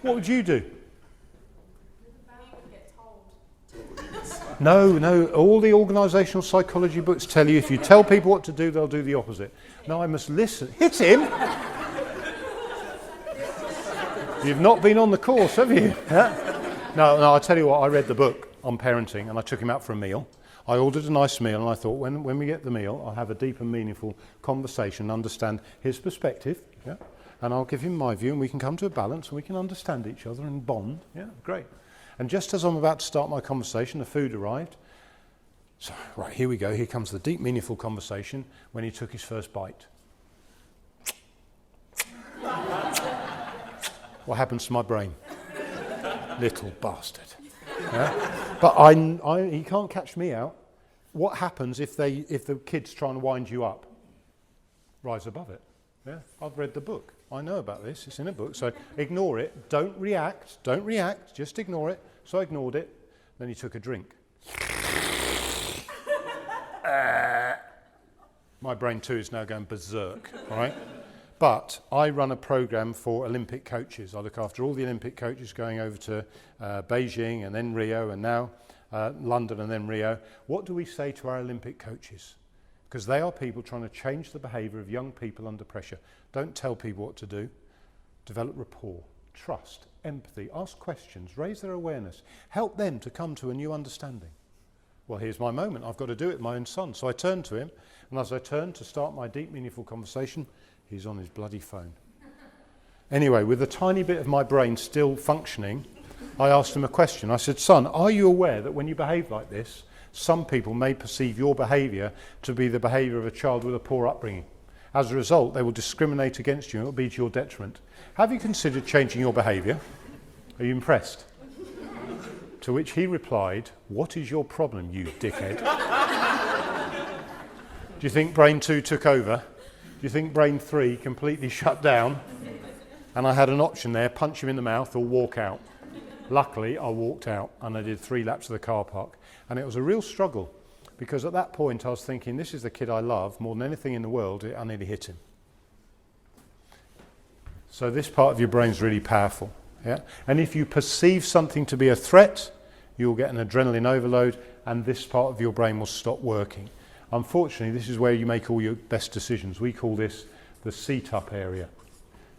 A: What would you do? No, all the organisational psychology books tell you if you tell people what to do, they'll do the opposite. No, I must listen. Hit him! You've not been on the course, have you? Yeah? No, I'll tell you what, I read the book on parenting and I took him out for a meal. I ordered a nice meal, and I thought when we get the meal, I'll have a deep and meaningful conversation, understand his perspective, yeah? And I'll give him my view, and we can come to a balance, and we can understand each other and bond. Yeah, great. And just as I'm about to start my conversation, the food arrived. So, right, here we go. Here comes the deep, meaningful conversation when he took his first bite. What happens to my brain? Little bastard. Yeah? But he can't catch me out. What happens if the kids try and wind you up? Rise above it. Yeah, I've read the book. I know about this. It's in a book. So ignore it. Don't react. Don't react. Just ignore it. So I ignored it. Then he took a drink. My brain too is now going berserk. All right. But I run a program for Olympic coaches. I look after all the Olympic coaches going over to Beijing and then Rio and now London and then Rio. What do we say to our Olympic coaches? Because they are people trying to change the behaviour of young people under pressure. Don't tell people what to do. Develop rapport, trust, empathy, ask questions, raise their awareness, help them to come to a new understanding. Well, here's my moment. I've got to do it with my own son. So I turned to him, and as I turned to start my deep, meaningful conversation, he's on his bloody phone. Anyway, with a tiny bit of my brain still functioning, I asked him a question. I said, son, are you aware that when you behave like this, some people may perceive your behaviour to be the behaviour of a child with a poor upbringing? As a result, they will discriminate against you and it will be to your detriment. Have you considered changing your behaviour? Are you impressed? To which he replied, what is your problem, you dickhead? Do you think brain 2 took over? Do you think brain 3 completely shut down? And I had an option there, punch him in the mouth or walk out. Luckily, I walked out and I did 3 laps of the car park. And it was a real struggle because at that point I was thinking, this is the kid I love more than anything in the world. I nearly hit him. So this part of your brain's really powerful. Yeah? And if you perceive something to be a threat, you'll get an adrenaline overload and this part of your brain will stop working. Unfortunately, this is where you make all your best decisions. We call this the seat-up area.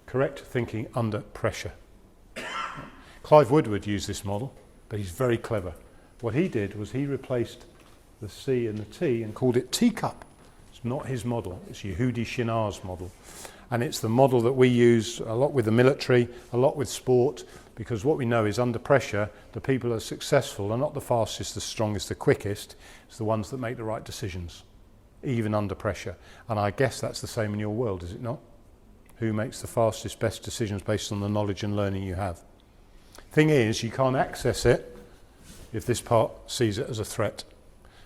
A: Correct thinking under pressure. Clive Woodward used this model, but he's very clever. What he did was he replaced the C and the T and called it teacup. It's not his model, it's Yehudi Shinar's model. And it's the model that we use a lot with the military, a lot with sport, because what we know is under pressure, the people that are successful are not the fastest, the strongest, the quickest. It's the ones that make the right decisions, even under pressure. And I guess that's the same in your world, is it not? Who makes the fastest, best decisions based on the knowledge and learning you have? Thing is, you can't access it if this part sees it as a threat.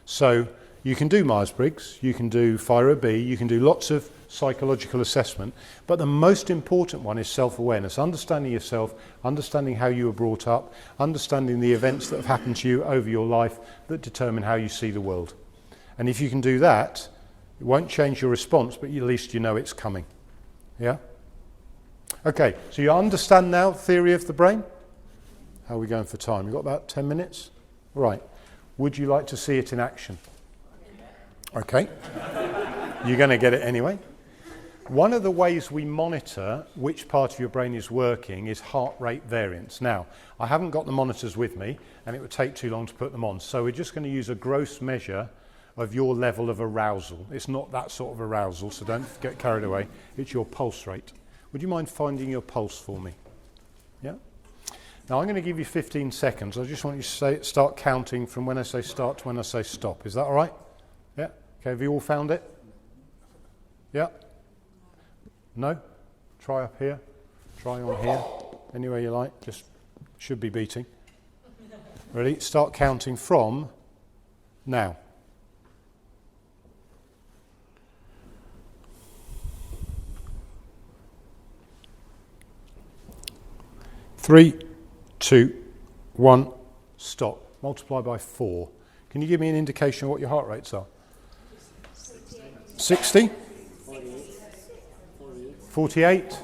A: So you can do Myers-Briggs, you can do FIRO-B, you can do lots of psychological assessment, but the most important one is self-awareness, understanding yourself, understanding how you were brought up, understanding the events that have happened to you over your life that determine how you see the world. And if you can do that, it won't change your response, but at least you know it's coming. Yeah? Okay, so you understand now the theory of the brain? How are we going for time? You've got about 10 minutes? Right. Would you like to see it in action? Okay. You're going to get it anyway. One of the ways we monitor which part of your brain is working is heart rate variance. Now, I haven't got the monitors with me, and it would take too long to put them on, so we're just going to use a gross measure of your level of arousal. It's not that sort of arousal, so don't get carried away. It's your pulse rate. Would you mind finding your pulse for me? Yeah? Now, I'm going to give you 15 seconds. I just want you to start counting from when I say start to when I say stop. Is that all right? Yeah? Okay, have you all found it? Yeah? No? Try up here. Try on here. Anywhere you like. Just should be beating. Ready? Start counting from now. 3, 2, 1, stop. Multiply by 4. Can you give me an indication of what your heart rates are? 60? 48?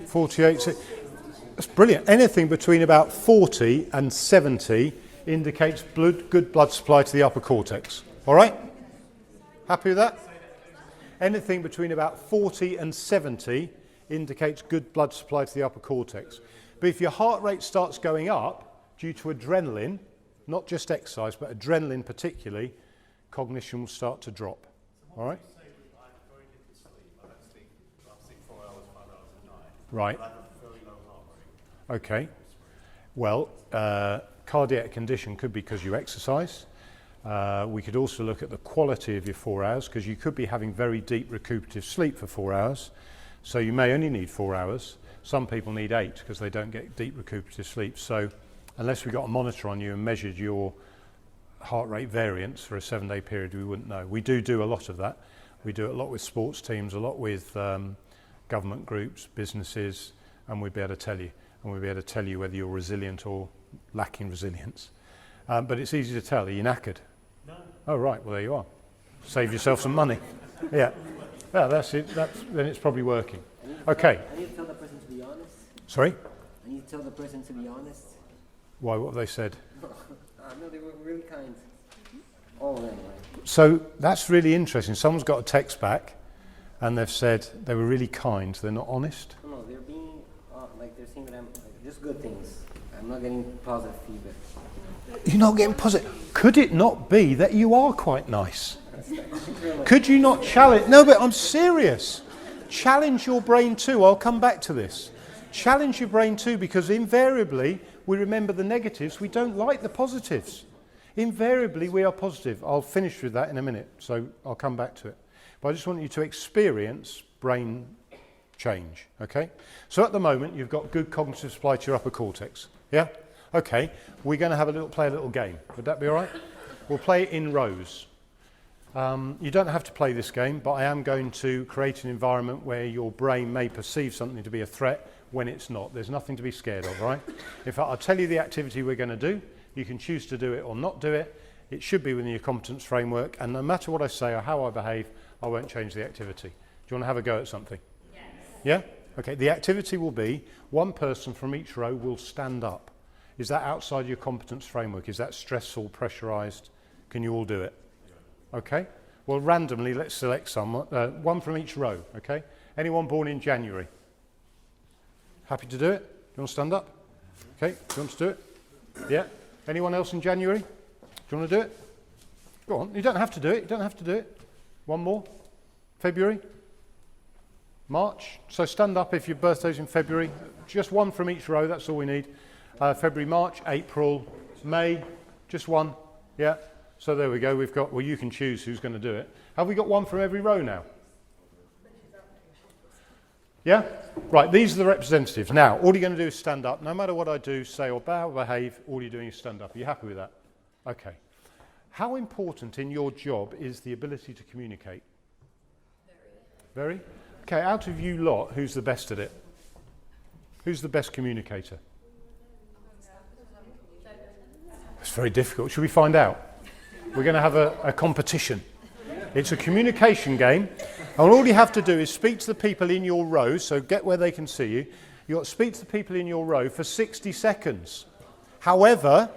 A: 48. That's brilliant. Anything between about 40 and 70 indicates good blood supply to the upper cortex. All right? Happy with that? Anything between about 40 and 70 indicates good blood supply to the upper cortex. But if your heart rate starts going up due to adrenaline, not just exercise, but adrenaline particularly, cognition will start to drop. All right?
G: Say with I have very little sleep. I sleep 4 hours, 5 hours a night.
A: Right.
G: I have a very low heart rate.
A: Okay. Well, cardiac condition could be because you exercise. We could also look at the quality of your 4 hours, because you could be having very deep recuperative sleep for 4 hours. So you may only need 4 hours. Some people need 8 because they don't get deep recuperative sleep. So unless we got a monitor on you and measured your heart rate variance for a 7-day period, we wouldn't know. We do a lot of that. We do it a lot with sports teams, a lot with government groups, businesses, and we'd be able to tell you. And we'd be able to tell you whether you're resilient or lacking resilience. But it's easy to tell. Are you knackered?
G: No.
A: Oh, right. Well, there you are. Save yourself some money. Yeah. Yeah, that's it. Then it's probably working. Okay.
D: I need to tell the person to be honest.
A: Sorry?
D: I need to tell the person to be honest.
A: Why? What have they said?
D: No, they were really kind. All of them, right?
A: So that's really interesting. Someone's got a text back and they've said they were really kind. They're not honest.
D: No, they're being, they're saying that I'm, just good things. I'm not getting positive feedback.
A: You're not getting positive. Could it not be that you are quite nice? Could you not challenge? No, but I'm serious. Challenge your brain too. I'll come back to this. Challenge your brain too, because invariably we remember the negatives. We don't like the positives. Invariably we are positive. I'll finish with that in a minute, so I'll come back to it. But I just want you to experience brain change, okay? So at the moment you've got good cognitive supply to your upper cortex, yeah? Okay, we're going to play a little game. Would that be all right? We'll play it in rows. You don't have to play this game, but I am going to create an environment where your brain may perceive something to be a threat when it's not. There's nothing to be scared of, right? In fact, I'll tell you the activity we're going to do. You can choose to do it or not do it. It should be within your competence framework, and no matter what I say or how I behave, I won't change the activity. Do you want to have a go at something? Yes. Yeah? Okay, the activity will be one person from each row will stand up. Is that outside your competence framework? Is that stressful, pressurized? Can you all do it? Okay. Well, randomly, let's select someone, one from each row, okay? Anyone born in January? Happy to do it? Do you want to stand up? Okay, do you want to do it? Yeah. Anyone else in January? Do you want to do it? Go on. You don't have to do it. You don't have to do it. One more. February? March? So stand up if your birthday's in February. Just one from each row, that's all we need. February, March, April, May, just one. Yeah. So there we go. We've got, well, you can choose who's going to do it. Have we got one from every row now? Yeah? Right, these are the representatives. Now, all you're going to do is stand up. No matter what I do, say or behave, all you're doing is stand up. Are you happy with that? Okay. How important in your job is the ability to communicate? Very. Very? Okay, out of you lot, who's the best at it? Who's the best communicator? It's very difficult. Should we find out? We're going to have a competition. It's a communication game. And all you have to do is speak to the people in your row, so get where they can see you. You've got to speak to the people in your row for 60 seconds. However,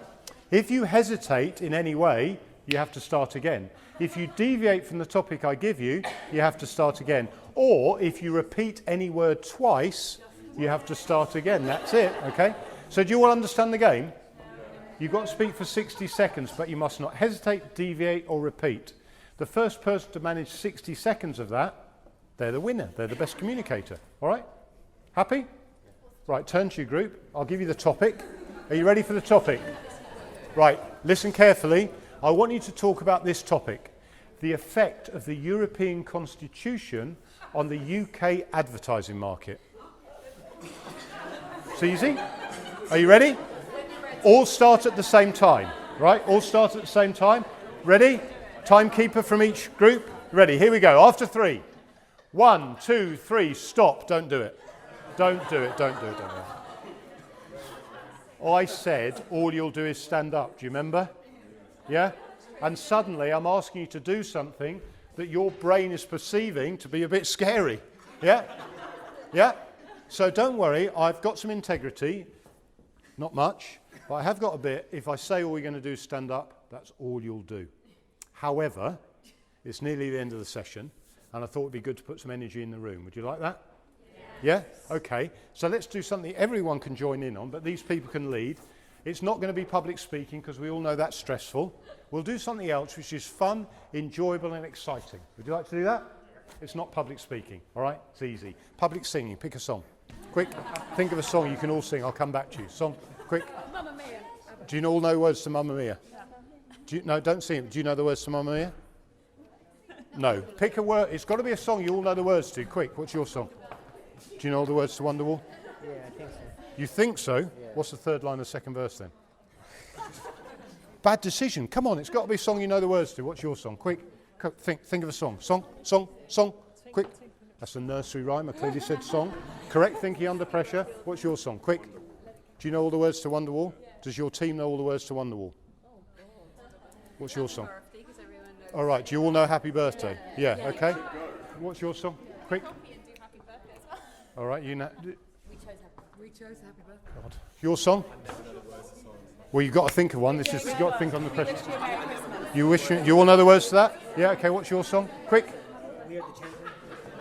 A: if you hesitate in any way, you have to start again. If you deviate from the topic I give you, you have to start again. Or if you repeat any word twice, you have to start again. That's it, okay? So do you all understand the game? You've got to speak for 60 seconds, but you must not hesitate, deviate, or repeat. The first person to manage 60 seconds of that, they're the winner. They're the best communicator. All right? Happy? Right, turn to your group. I'll give you the topic. Are you ready for the topic? Right, listen carefully. I want you to talk about this topic. The effect of the European Constitution on the UK advertising market. So easy? Are you ready? All start at the same time, right? All start at the same time. Ready? Timekeeper from each group. Ready? Here we go. After 3. 1, 2, 3. Stop. Don't do it. Don't do it. Don't do it. Don't do it. I said all you'll do is stand up. Do you remember? Yeah? And suddenly I'm asking you to do something that your brain is perceiving to be a bit scary. Yeah? Yeah? So don't worry. I've got some integrity. Not much. But I have got a bit. If I say all we're going to do is stand up, that's all you'll do. However, it's nearly the end of the session, and I thought it would be good to put some energy in the room. Would you like that? Yes. Yeah? Okay. So let's do something everyone can join in on, but these people can lead. It's not going to be public speaking because we all know that's stressful. We'll do something else which is fun, enjoyable and exciting. Would you like to do that? It's not public speaking, all right? It's easy. Public singing, pick a song. Quick, think of a song you can all sing. I'll come back to you. Song, quick.
B: Mamma Mia.
A: Do you all know words to Mamma Mia? No, don't sing it. Do you know the words to Mamma Mia? No. Pick a word. It's got to be a song you all know the words to. Quick, what's your song? Do you know all the words to Wonderwall?
D: Yeah, I think so.
A: You think so?
D: Yeah.
A: What's the third line of the second verse then? Bad decision. Come on, it's got to be a song you know the words to. What's your song? Quick, think of a song. Song. Quick. That's a nursery rhyme. I clearly said song. Correct thinking under pressure. What's your song? Quick. Do you know all the words to Wonderwall? Does your team know all the words to Wonderwall? What's your song? All right. Do you all know Happy Birthday? Yeah. Okay. What's your song? Quick. All right. You know.
B: We chose Happy Birthday.
A: God. Your song? Well, you've got to think of one. This is you've got to think on the pressure. You wish you all know the words to that? Yeah. Okay. What's your song? Quick.
D: We are the champions.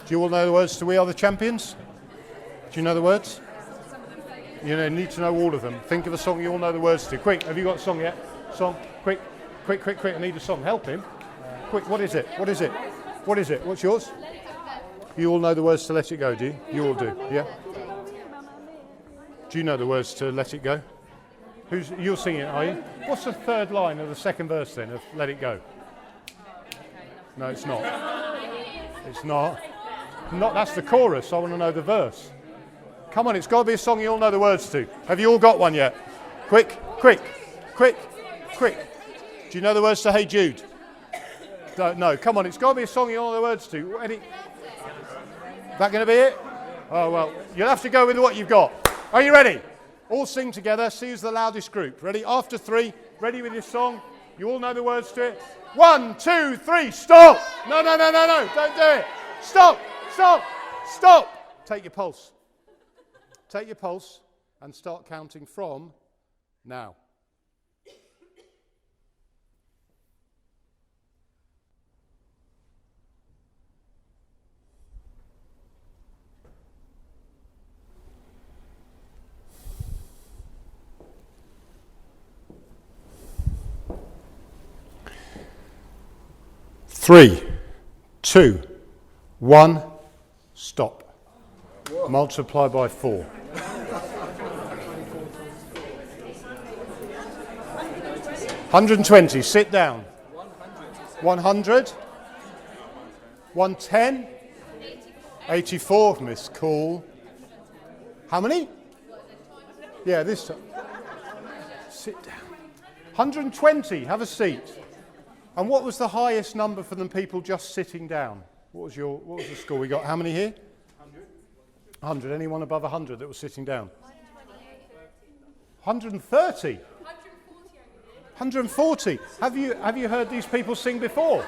A: Do you all know the words to We Are the Champions? Do you know the words? You need to know all of them. Think of a song you all know the words to. Quick, have you got a song yet? Song, quick. I need a song. Help him. Quick, what is it? What's yours? You all know the words to Let It Go, do you? You all do, yeah? Do you know the words to Let It Go? You're singing it, are you? What's the third line of the second verse then of Let It Go? No, it's not. It's not. That's the chorus. I want to know the verse. Come on, it's got to be a song you all know the words to. Have you all got one yet? Quick. Do you know the words to Hey Jude? No, come on, it's got to be a song you all know the words to. That going to be it? Oh, well, you'll have to go with what you've got. Are you ready? All sing together. See who's the loudest group. Ready? After three. Ready with your song. You all know the words to it. 1, 2, 3. Stop! No. Don't do it. Stop. Take your pulse. And start counting from now. Three, 2, 1, stop. Whoa. Multiply by 4. 120, sit down. 100. 110. 84, Miss Cool. How many? Yeah, this time. Sit down. 120, have a seat. And what was the highest number for the people just sitting down? What was the score we got? How many here? 100. Anyone above 100 that was sitting down? 130. 140. Have you heard these people sing before?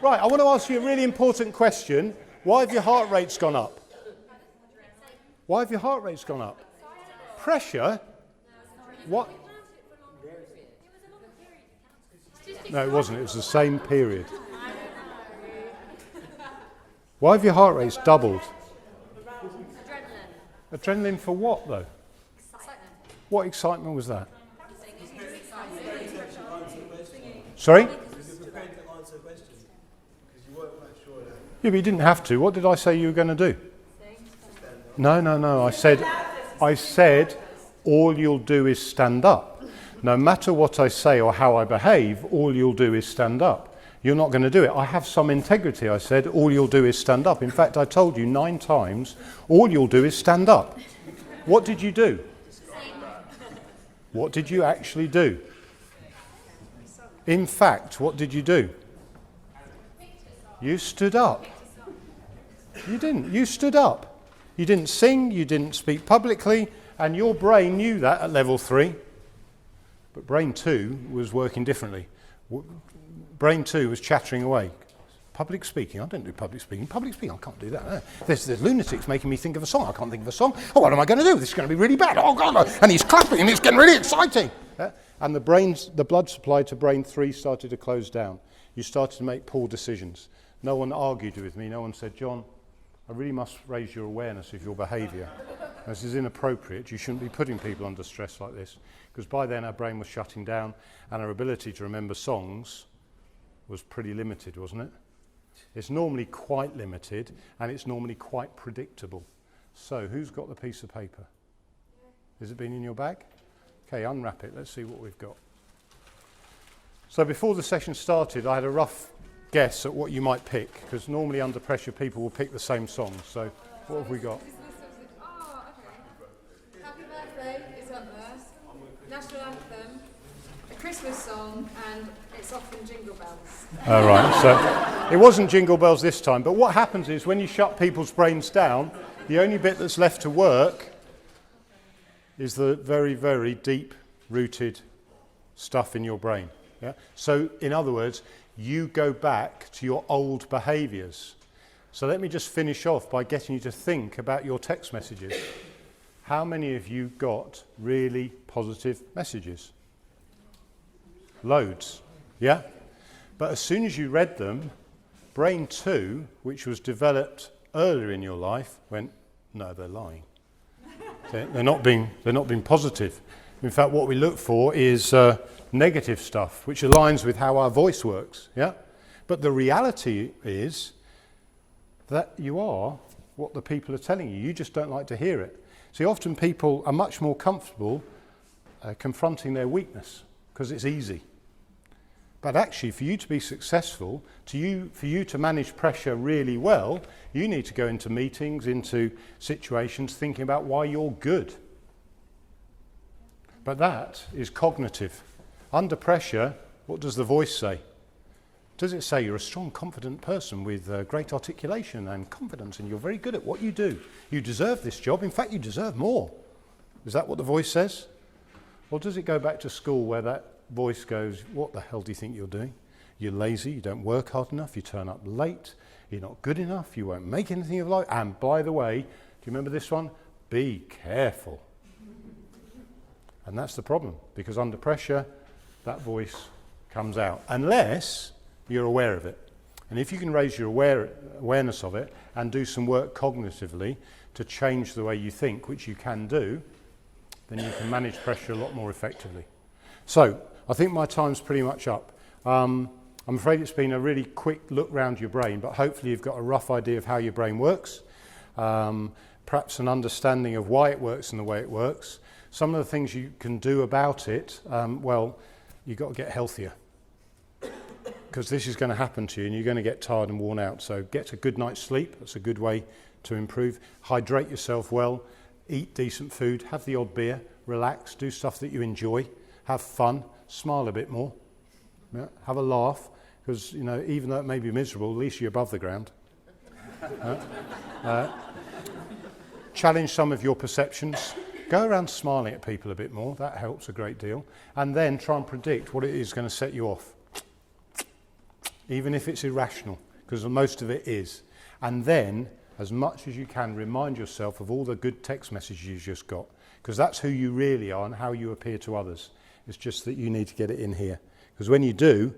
A: Right, I want to ask you a really important question. Why have your heart rates gone up? Why have your heart rates gone up? Pressure? What? No, it wasn't. It was the same period. Why have your heart rates doubled? Adrenaline for what, though?
B: Excitement.
A: What excitement was that? Sorry?
G: You're prepared to answer questions because you weren't quite sure that.
A: Yeah, but you didn't have to. What did I say you were going to do? No. I said all you'll do is stand up. No matter what I say or how I behave, all you'll do is stand up. You're not going to do it. I have some integrity, I said. All you'll do is stand up. In fact, I told you 9 times, all you'll do is stand up. What did you do? What did you actually do? In fact, what did you do? You stood up. You didn't. You stood up. You didn't sing, you didn't speak publicly, and your brain knew that at level 3. But brain 2 was working differently. Brain 2 was chattering away. Public speaking, I don't do public speaking. Public speaking, I can't do that. There's lunatics making me think of a song. I can't think of a song. Oh, what am I going to do? This is going to be really bad. Oh, God. And he's clapping and it's getting really exciting. And the blood supply to brain 3 started to close down. You started to make poor decisions. No one argued with me. No one said, John, I really must raise your awareness of your behaviour. This is inappropriate. You shouldn't be putting people under stress like this, because by then our brain was shutting down and our ability to remember songs was pretty limited, wasn't it? It's normally quite limited, and it's normally quite predictable. So, who's got the piece of paper? Has it been in your bag? Okay, unwrap it. Let's see what we've got. So before the session started, I had a rough guess at what you might pick, because normally under pressure people will pick the same song. So what have we got?
B: Oh, okay. Happy Birthday is up there. National Anthem, a Christmas song, and it's often Jingle Bells.
A: All right, so it wasn't Jingle Bells this time, but what happens is when you shut people's brains down, the only bit that's left to work is the very, very deep-rooted stuff in your brain. Yeah? So, in other words, you go back to your old behaviours. So let me just finish off by getting you to think about your text messages. How many of you got really positive messages? Loads, yeah? But as soon as you read them, brain 2, which was developed earlier in your life, went, no, they're lying. They're not being positive. In fact, what we look for is negative stuff, which aligns with how our voice works. Yeah, but the reality is that you are what the people are telling you. You just don't like to hear it. See, often people are much more comfortable confronting their weakness because it's easy. But actually, for you to be successful, for you to manage pressure really well, you need to go into meetings, into situations, thinking about why you're good. But that is cognitive. Under pressure, what does the voice say? Does it say you're a strong, confident person with great articulation and confidence, and you're very good at what you do? You deserve this job. In fact, you deserve more. Is that what the voice says? Or does it go back to school where that voice goes, what the hell do you think you're doing? You're lazy, you don't work hard enough, you turn up late, you're not good enough, you won't make anything of life. And by the way, do you remember this one? Be careful. And that's the problem, because under pressure, that voice comes out, unless you're aware of it. And if you can raise your awareness of it and do some work cognitively to change the way you think, which you can do, then you can manage pressure a lot more effectively. So, I think my time's pretty much up. I'm afraid it's been a really quick look round your brain, but hopefully you've got a rough idea of how your brain works, perhaps an understanding of why it works and the way it works. Some of the things you can do about it, well, you've got to get healthier, because this is going to happen to you and you're going to get tired and worn out. So get a good night's sleep. That's a good way to improve. Hydrate yourself well, eat decent food, have the odd beer, relax, do stuff that you enjoy, have fun, smile a bit more, yeah, have a laugh, because, you know, even though it may be miserable, at least you're above the ground. Challenge some of your perceptions. Go around smiling at people a bit more. That helps a great deal. And then try and predict what it is going to set you off, even if it's irrational, because most of it is. And then, as much as you can, remind yourself of all the good text messages you just got, because that's who you really are and how you appear to others. It's just that you need to get it in here, because when you do,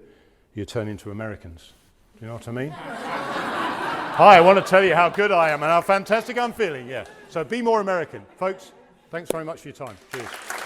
A: you turn into Americans. Do you know what I mean? Hi, I want to tell you how good I am and how fantastic I'm feeling. Yeah. So be more American. Folks, thanks very much for your time. Cheers.